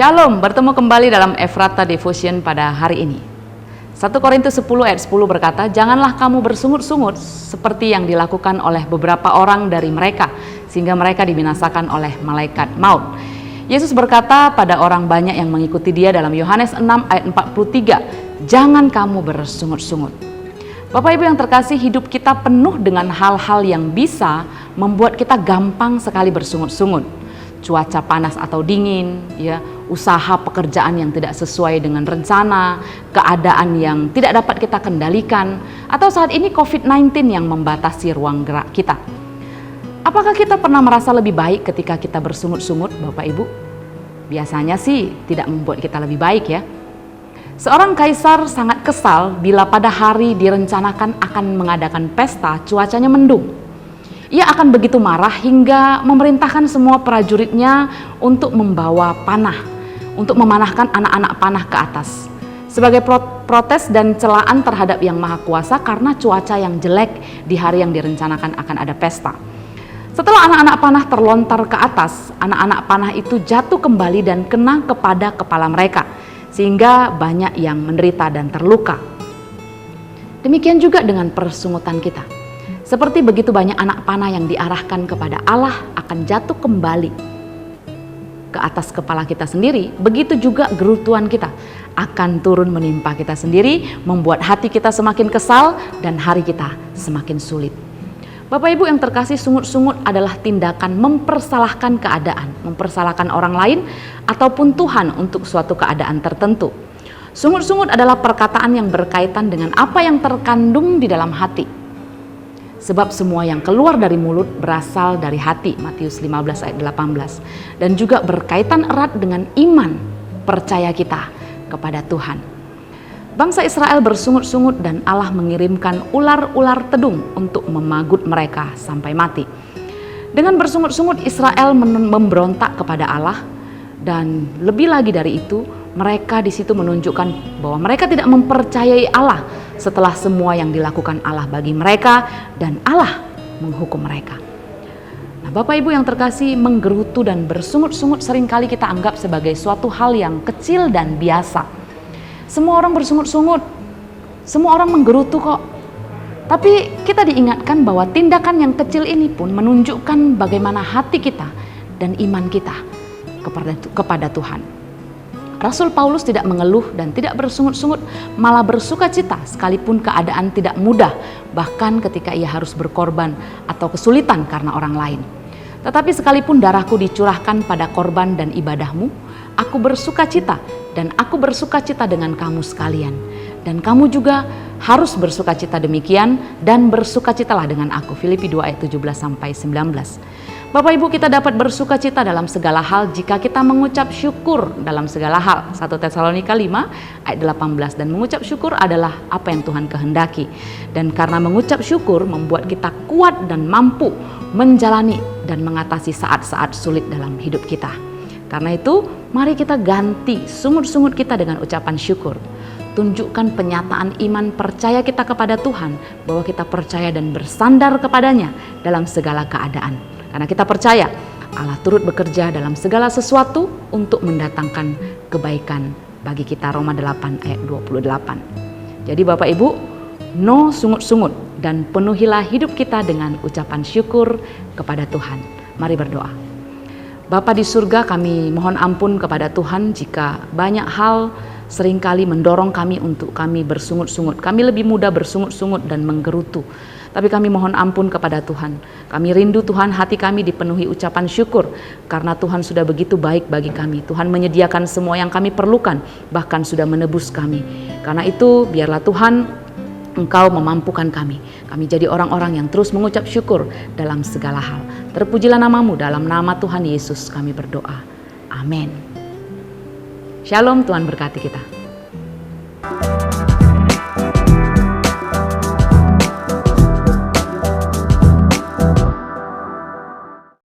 Shalom, bertemu kembali dalam Efrata Devotion pada hari ini. 1 Korintus 10 ayat 10 berkata, "Janganlah kamu bersungut-sungut seperti yang dilakukan oleh beberapa orang dari mereka, sehingga mereka dibinasakan oleh malaikat maut." Yesus berkata pada orang banyak yang mengikuti dia dalam Yohanes 6 ayat 43, "Jangan kamu bersungut-sungut." Bapak Ibu yang terkasih, hidup kita penuh dengan hal-hal yang bisa membuat kita gampang sekali bersungut-sungut. Cuaca panas atau dingin, ya, usaha pekerjaan yang tidak sesuai dengan rencana, keadaan yang tidak dapat kita kendalikan, atau saat ini COVID-19 yang membatasi ruang gerak kita. Apakah kita pernah merasa lebih baik ketika kita bersungut-sungut, Bapak Ibu? Biasanya sih tidak membuat kita lebih baik, ya. Seorang kaisar sangat kesal bila pada hari direncanakan akan mengadakan pesta, cuacanya mendung. Ia akan begitu marah hingga memerintahkan semua prajuritnya untuk membawa panah, untuk memanahkan anak-anak panah ke atas. Sebagai protes dan celaan terhadap Yang Maha Kuasa karena cuaca yang jelek di hari yang direncanakan akan ada pesta. Setelah anak-anak panah terlontar ke atas, anak-anak panah itu jatuh kembali dan kena kepada kepala mereka, sehingga banyak yang menderita dan terluka. Demikian juga dengan persungutan kita. Seperti begitu banyak anak panah yang diarahkan kepada Allah akan jatuh kembali ke atas kepala kita sendiri, begitu juga gerutuan kita akan turun menimpa kita sendiri, membuat hati kita semakin kesal dan hari kita semakin sulit. Bapak Ibu yang terkasih, sungut-sungut adalah tindakan mempersalahkan keadaan, mempersalahkan orang lain ataupun Tuhan untuk suatu keadaan tertentu. Sungut-sungut adalah perkataan yang berkaitan dengan apa yang terkandung di dalam hati. Sebab semua yang keluar dari mulut berasal dari hati, Matius 15 ayat 18. Dan juga berkaitan erat dengan iman, percaya kita kepada Tuhan. Bangsa Israel bersungut-sungut dan Allah mengirimkan ular-ular tedung untuk memagut mereka sampai mati. Dengan bersungut-sungut Israel memberontak kepada Allah, dan lebih lagi dari itu, mereka di situ menunjukkan bahwa mereka tidak mempercayai Allah setelah semua yang dilakukan Allah bagi mereka dan Allah menghukum mereka. Nah, Bapak Ibu yang terkasih, menggerutu dan bersungut-sungut seringkali kita anggap sebagai suatu hal yang kecil dan biasa. Semua orang bersungut-sungut, semua orang menggerutu kok. Tapi kita diingatkan bahwa tindakan yang kecil ini pun menunjukkan bagaimana hati kita dan iman kita kepada Tuhan. Rasul Paulus tidak mengeluh dan tidak bersungut-sungut, malah bersukacita sekalipun keadaan tidak mudah, bahkan ketika ia harus berkorban atau kesulitan karena orang lain. Tetapi sekalipun darahku dicurahkan pada korban dan ibadahmu, aku bersukacita dan aku bersukacita dengan kamu sekalian. Dan kamu juga harus bersukacita demikian dan bersukacitalah dengan aku. Filipi 2 ayat 17-19. Bapak Ibu, kita dapat bersukacita dalam segala hal jika kita mengucap syukur dalam segala hal. 1 Tesalonika 5 ayat 18. Dan mengucap syukur adalah apa yang Tuhan kehendaki. Dan karena mengucap syukur membuat kita kuat dan mampu menjalani dan mengatasi saat-saat sulit dalam hidup kita. Karena itu, mari kita ganti sungut-sungut kita dengan ucapan syukur. Tunjukkan penyataan iman percaya kita kepada Tuhan, bahwa kita percaya dan bersandar kepadanya dalam segala keadaan. Karena kita percaya Allah turut bekerja dalam segala sesuatu untuk mendatangkan kebaikan bagi kita. Roma 8 ayat 28. Jadi Bapak Ibu, no sungut-sungut dan penuhilah hidup kita dengan ucapan syukur kepada Tuhan. Mari berdoa. Bapa di surga, kami mohon ampun kepada Tuhan jika banyak hal seringkali mendorong kami untuk kami bersungut-sungut. Kami lebih mudah bersungut-sungut dan menggerutu. Tapi kami mohon ampun kepada Tuhan. Kami rindu Tuhan, hati kami dipenuhi ucapan syukur karena Tuhan sudah begitu baik bagi kami. Tuhan menyediakan semua yang kami perlukan, bahkan sudah menebus kami. Karena itu biarlah Tuhan, Engkau memampukan kami. Kami jadi orang-orang yang terus mengucap syukur dalam segala hal. Terpujilah nama-Mu, dalam nama Tuhan Yesus kami berdoa. Amin. Shalom, Tuhan berkati kita.